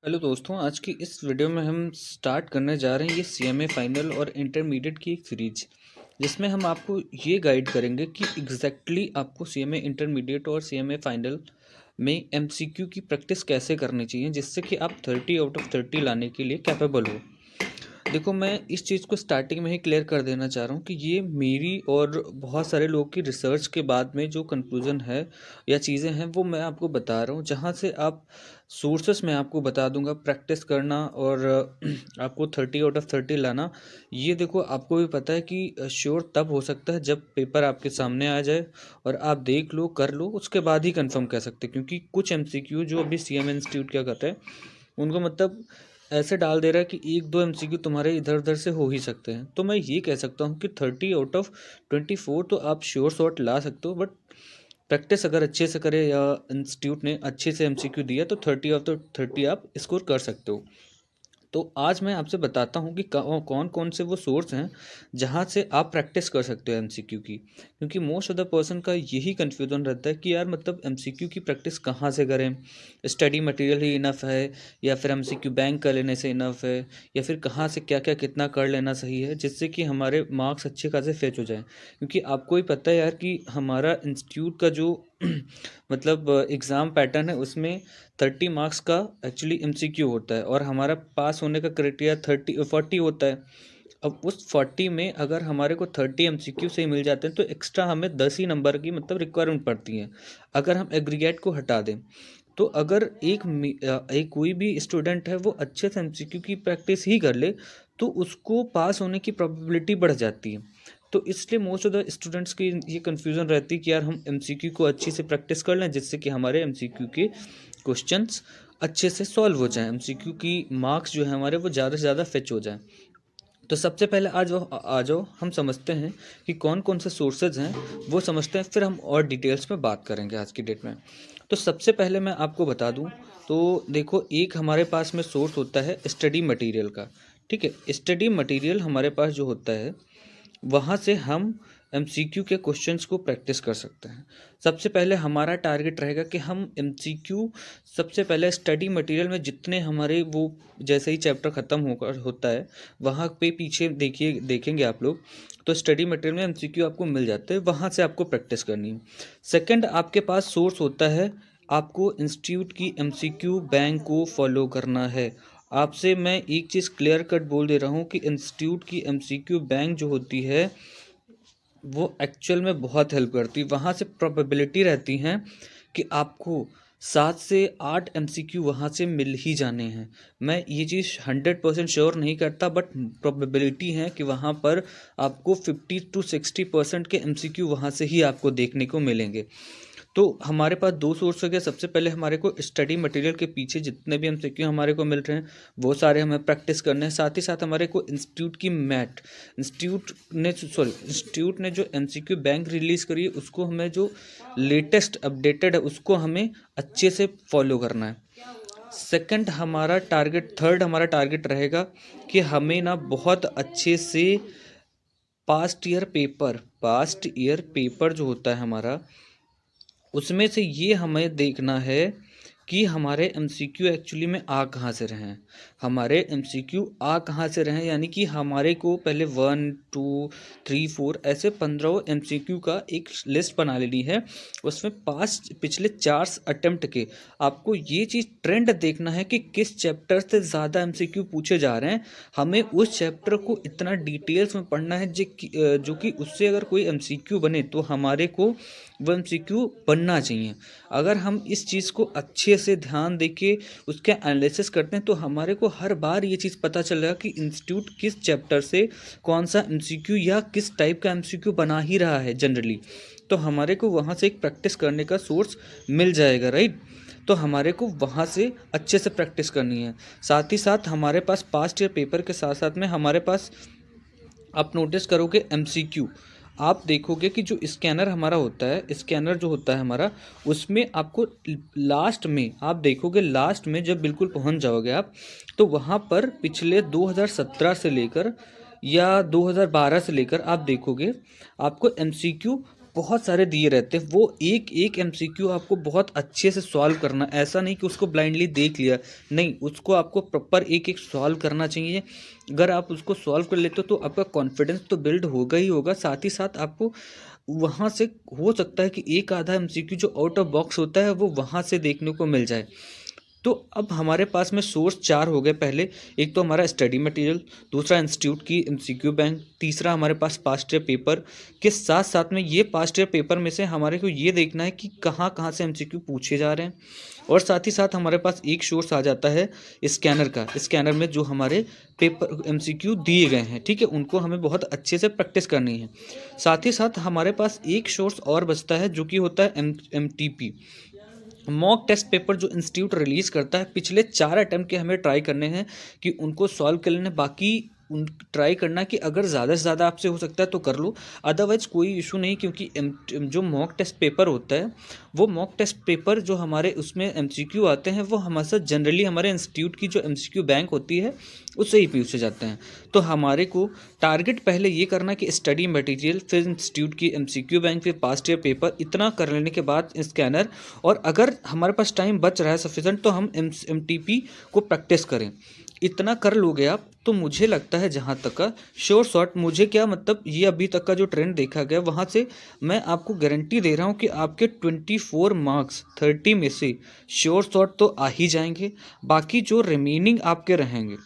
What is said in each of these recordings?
Hello दोस्तों, आज की इस वीडियो में हम स्टार्ट करने जा रहे हैं ये सीएमए फाइनल और इंटरमीडिएट की एक सीरीज, जिसमें हम आपको ये गाइड करेंगे कि एग्जैक्टली आपको सीएमए इंटरमीडिएट और सीएमए फाइनल में एमसीक्यू की प्रैक्टिस कैसे करनी चाहिए, जिससे कि आप 30 आउट ऑफ 30 लाने के लिए कैपेबल हो। देखो, मैं इस चीज़ को स्टार्टिंग में ही क्लियर कर देना चाह रहा हूँ कि ये मेरी और बहुत सारे लोगों की रिसर्च के बाद में जो कंक्लूजन है या चीज़ें हैं वो मैं आपको बता रहा हूँ, जहाँ से आप सोर्सेस मैं आपको बता दूंगा। प्रैक्टिस करना और आपको 30 आउट ऑफ 30 लाना, ये देखो आपको भी पता है कि श्योर तब हो सकता है जब पेपर आपके सामने आ जाए और आप देख लो, कर लो, उसके बाद ही कंफर्म कह सकते हैं। क्योंकि कुछ एमसीक्यू जो अभी सीएम इंस्टीट्यूट क्या करता है, उनको मतलब ऐसे डाल दे रहा है कि एक दो एमसीक्यू तुम्हारे इधर उधर से हो ही सकते हैं। तो मैं ये कह सकता हूँ कि 30 आउट ऑफ 24 तो आप श्योर शॉट ला सकते हो, बट प्रैक्टिस अगर अच्छे से करे या इंस्टीट्यूट ने अच्छे से एमसीक्यू दिया तो 30 ऑफ द 30 आप स्कोर कर सकते हो। तो आज मैं आपसे बताता हूँ कि कौन कौन से वो सोर्स हैं जहाँ से आप प्रैक्टिस कर सकते हो एमसीक्यू की। क्योंकि मोस्ट ऑफ द पर्सन का यही कन्फ्यूजन रहता है कि यार मतलब एमसीक्यू की प्रैक्टिस कहाँ से करें, स्टडी मटेरियल ही इनफ है या फिर एमसीक्यू बैंक कर लेने से इनफ है, या फिर कहाँ से क्या क्या कितना कर लेना सही है जिससे कि हमारे मार्क्स अच्छे खासे फेच हो जाएं। क्योंकि आपको ही पता है यार कि हमारा इंस्टीट्यूट का जो मतलब एग्ज़ाम पैटर्न है उसमें 30 मार्क्स का एक्चुअली एमसीक्यू होता है और हमारा पास होने का क्राइटेरिया 40 होता है। अब उस 40 में अगर हमारे को 30 एमसीक्यू से ही मिल जाते हैं तो एक्स्ट्रा हमें 10 ही नंबर की मतलब रिक्वायरमेंट पड़ती है। अगर हम एग्रीगेट को हटा दें तो अगर एक कोई भी स्टूडेंट है वो अच्छे से एमसीक्यू की प्रैक्टिस ही कर ले तो उसको पास होने की प्रोबेबिलिटी बढ़ जाती है। तो इसलिए मोस्ट ऑफ द स्टूडेंट्स की ये कन्फ्यूज़न रहती है कि यार हम एमसीक्यू को अच्छी से प्रैक्टिस कर लें जिससे कि हमारे एमसीक्यू के क्वेश्चंस अच्छे से सॉल्व हो जाएं, एमसीक्यू की मार्क्स जो है हमारे वो ज़्यादा से ज़्यादा फेच हो जाएं। तो सबसे पहले आ जाओ हम समझते हैं कि कौन कौन से सोर्सेज हैं, वो समझते हैं, फिर हम और डिटेल्स में बात करेंगे आज की डेट में। तो सबसे पहले मैं आपको बता दूं, तो देखो एक हमारे पास में सोर्स होता है स्टडी मटेरियल का। ठीक है, स्टडी मटेरियल हमारे पास जो होता है वहाँ से हम एमसीक्यू के क्वेश्चंस को प्रैक्टिस कर सकते हैं। सबसे पहले हमारा टारगेट रहेगा कि हम एमसीक्यू सबसे पहले स्टडी मटेरियल में जितने हमारे वो जैसे ही चैप्टर ख़त्म होकर होता है वहाँ पे पीछे देखेंगे आप लोग, तो स्टडी मटेरियल में एमसीक्यू आपको मिल जाते हैं, वहाँ से आपको प्रैक्टिस करनी है। सेकंड, आपके पास सोर्स होता है, आपको इंस्टीट्यूट की एमसीक्यू बैंक को फॉलो करना है। आपसे मैं एक चीज़ क्लियर कट बोल दे रहा हूँ कि इंस्टीट्यूट की एमसीक्यू बैंक जो होती है वो एक्चुअल में बहुत हेल्प करती है। वहाँ से प्रोबेबिलिटी रहती हैं कि आपको 7 से 8 एमसीक्यू वहाँ से मिल ही जाने हैं। मैं ये चीज़ 100% श्योर नहीं करता, बट प्रोबेबिलिटी है कि वहाँ पर आपको 50 to 60% के एमसीक्यू वहाँ से ही आपको देखने को मिलेंगे। तो हमारे पास दो सोर्स हो गए। सबसे पहले हमारे को स्टडी मटेरियल के पीछे जितने भी एमसीक्यू हमारे को मिल रहे हैं वो सारे हमें प्रैक्टिस करने हैं। साथ ही साथ हमारे को इंस्टीट्यूट ने जो एमसीक्यू बैंक रिलीज़ करी है उसको हमें जो लेटेस्ट अपडेटेड है उसको हमें अच्छे से फॉलो करना है। थर्ड हमारा टारगेट रहेगा कि हमें ना बहुत अच्छे से पास्ट ईयर पेपर जो होता है हमारा, उसमें से ये हमें देखना है कि हमारे एमसीक्यू एक्चुअली में आ कहाँ से रहे हैं। हमारे एमसीक्यू आ कहाँ से रहे हैं, यानी कि हमारे को पहले 1 2 3 4 ऐसे 15 एमसीक्यू का एक लिस्ट बना लेनी है। उसमें पिछले 4 अटेम्प्ट के आपको ये चीज़ ट्रेंड देखना है कि किस चैप्टर से ज़्यादा एमसीक्यू पूछे जा रहे हैं। हमें उस चैप्टर को इतना डिटेल्स में पढ़ना है जो कि उससे अगर कोई एमसीक्यू बने तो हमारे को वो एमसीक्यू बनना चाहिए। अगर हम इस चीज़ को अच्छे से ध्यान देके उसके एनालिसिस करते हैं तो हमारे को हर बार ये चीज़ पता चलेगा कि इंस्टीट्यूट किस चैप्टर से कौन सा एमसीक्यू या किस टाइप का एमसीक्यू बना ही रहा है जनरली। तो हमारे को वहाँ से एक प्रैक्टिस करने का सोर्स मिल जाएगा, राइट। तो हमारे को वहाँ से अच्छे से प्रैक्टिस करनी है। साथ ही साथ हमारे पास पास्ट ईयर पेपर के साथ साथ में हमारे पास, आप नोटिस करोगे एमसीक्यू, आप देखोगे कि जो स्कैनर हमारा होता है, स्कैनर जो होता है हमारा, उसमें आपको लास्ट में आप देखोगे, लास्ट में जब बिल्कुल पहुंच जाओगे आप, तो वहाँ पर पिछले 2017 से लेकर या 2012 से लेकर आप देखोगे आपको एमसीक्यू बहुत सारे दिए रहते हैं, वो एक एक एमसीक्यू आपको बहुत अच्छे से सॉल्व करना, ऐसा नहीं कि उसको ब्लाइंडली देख लिया, नहीं, उसको आपको प्रॉपर एक एक सॉल्व करना चाहिए। अगर आप उसको सॉल्व कर लेते हो तो आपका कॉन्फिडेंस तो बिल्ड होगा ही होगा, साथ ही साथ आपको वहाँ से हो सकता है कि एक आधा एमसीक्यू जो आउट ऑफ बॉक्स होता है वो वहाँ से देखने को मिल जाए। तो अब हमारे पास में सोर्स चार हो गए पहले, एक तो हमारा स्टडी मटेरियल, दूसरा इंस्टीट्यूट की एमसीक्यू बैंक, तीसरा हमारे पास पास्ट ईयर पेपर के साथ साथ में ये पास्ट ईयर पेपर में से हमारे को ये देखना है कि कहाँ कहाँ से एमसीक्यू पूछे जा रहे हैं। और साथ ही साथ हमारे पास एक सोर्स आ जाता है स्कैनर का, स्कैनर में जो हमारे पेपर एमसीक्यू दिए गए हैं, ठीक है, उनको हमें बहुत अच्छे से प्रैक्टिस करनी है। साथ ही साथ हमारे पास एक सोर्स और बचता है जो कि होता है एमटीपी, मॉक टेस्ट पेपर, जो इंस्टीट्यूट रिलीज़ करता है। पिछले 4 अटेम्प्ट के हमें ट्राई करने हैं कि उनको सॉल्व कर लेने, बाकी उन ट्राई करना कि अगर ज़्यादा से ज़्यादा आपसे हो सकता है तो कर लो, अदरवाइज़ कोई इशू नहीं, क्योंकि जो मॉक टेस्ट पेपर होता है, वो मॉक टेस्ट पेपर जो हमारे उसमें एमसीक्यू आते हैं वो हमारे साथ जनरली हमारे इंस्टीट्यूट की जो एमसीक्यू बैंक होती है उससे ही पूछे जाते हैं। तो हमारे को टारगेट पहले ये करना कि स्टडी मटेरियल, फिर इंस्टीट्यूट की एमसीक्यू बैंक, फिर पास्ट ईयर पेपर, इतना कर लेने के बाद स्कैनर, और अगर हमारे पास टाइम बच रहा है सफिशेंट तो हम एमटीपी को प्रैक्टिस करें। इतना कर लोगे आप तो मुझे लगता है, जहाँ तक का श्योर शॉट, मुझे क्या मतलब, ये अभी तक का जो ट्रेंड देखा गया वहाँ से मैं आपको गारंटी दे रहा हूँ कि आपके 24 मार्क्स 30 में से श्योर शॉट तो आ ही जाएंगे। बाकी जो रिमेनिंग आपके रहेंगे,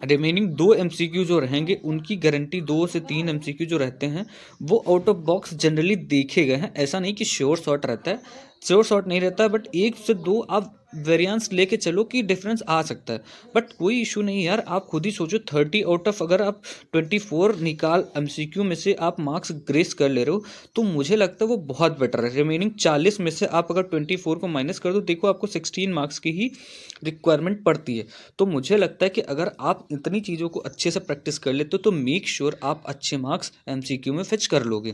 रिमेनिंग 2 एमसीक्यू जो रहेंगे उनकी गारंटी, 2 से 3 एमसीक्यू जो रहते हैं वो आउट ऑफ बॉक्स जनरली देखे गए हैं। ऐसा नहीं कि श्योर शॉट रहता है, श्योर शॉट नहीं रहता, बट 1 से 2 आप वेरिएंस लेके चलो कि डिफरेंस आ सकता है, बट कोई इशू नहीं यार। आप खुद ही सोचो, 30 आउट ऑफ अगर आप 24 निकाल एमसीक्यू में से आप मार्क्स ग्रेस कर ले रहे हो तो मुझे लगता है वो बहुत बेटर है। रिमेनिंग 40 में से आप अगर 24 को माइनस कर दो, देखो आपको 16 मार्क्स की ही रिक्वायरमेंट पड़ती है। तो मुझे लगता है कि अगर आप इतनी चीज़ों को अच्छे से प्रैक्टिस कर लेते हो तो मेक श्योर आप अच्छे मार्क्स एमसीक्यू में फिच कर लोगे।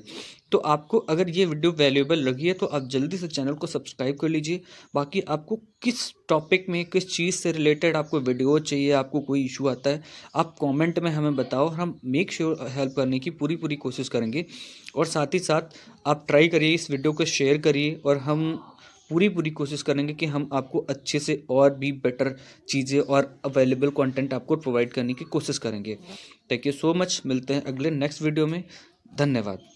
तो आपको अगर ये वीडियो वैल्यूएबल लगी है तो आप जल्दी से चैनल को सब्सक्राइब कर लीजिए। बाकी आपको किस टॉपिक में, किस चीज़ से रिलेटेड आपको वीडियो चाहिए, आपको कोई इशू आता है, आप कमेंट में हमें बताओ, हम मेक श्योर हेल्प करने की पूरी पूरी कोशिश करेंगे। और साथ ही साथ आप ट्राई करिए, इस वीडियो को शेयर करिए, और हम पूरी पूरी कोशिश करेंगे कि हम आपको अच्छे से और भी बेटर चीज़ें और अवेलेबल कंटेंट आपको प्रोवाइड करने की कोशिश करेंगे। थैंक यू सो मच, मिलते हैं अगले नेक्स्ट वीडियो में। धन्यवाद।